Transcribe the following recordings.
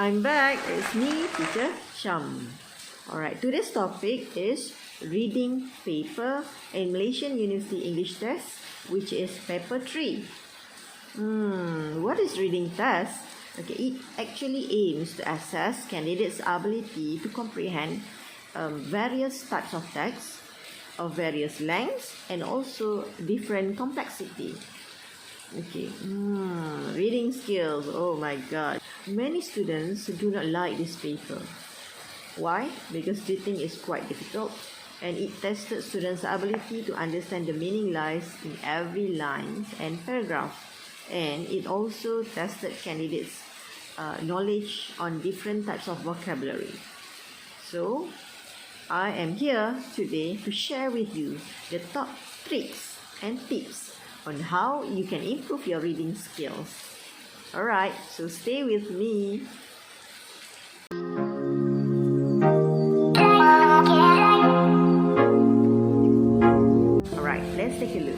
I'm back. It's me, Teacher Sham. Alright, today's topic is reading paper in Malaysian University English Test, which is paper 3. What is reading test? Okay, it actually aims to assess candidates' ability to comprehend various types of text of various lengths and also different complexity. Okay, reading skills. Oh my God. Many students do not like this paper. Why? Because reading is quite difficult and it tested students' ability to understand the meaning lies in every line and paragraph. And it also tested candidates' knowledge on different types of vocabulary. So, I am here today to share with you the top tricks and tips on how you can improve your reading skills. Alright, so stay with me. Alright, let's take a look.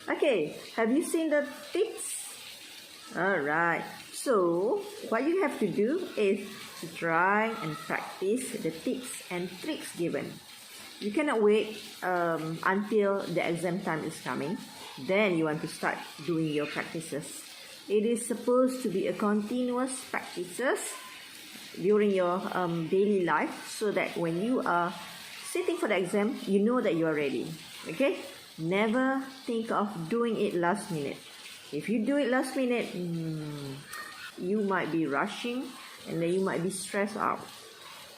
Okay, have you seen the tips? Alright, so what you have to do is to try and practice the tips and tricks given. You cannot wait until the exam time is coming. Then you want to start doing your practices. It is supposed to be a continuous practices during your daily life, so that when you are sitting for the exam, you know that you are ready. Okay? Never think of doing it last minute. If you do it last minute, you might be rushing and then you might be stressed out.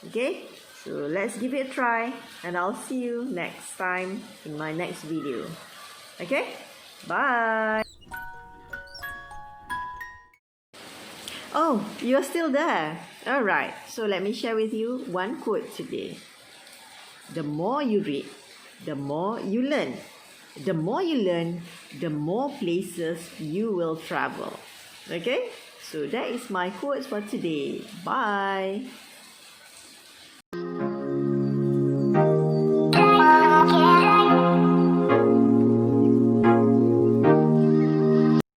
Okay? So let's give it a try, and I'll see you next time in my next video. Okay? Bye! Oh, you're still there. Alright, so let me share with you one quote today. The more you read, the more you learn. The more you learn, the more places you will travel. Okay? So that is my quotes for today. Bye!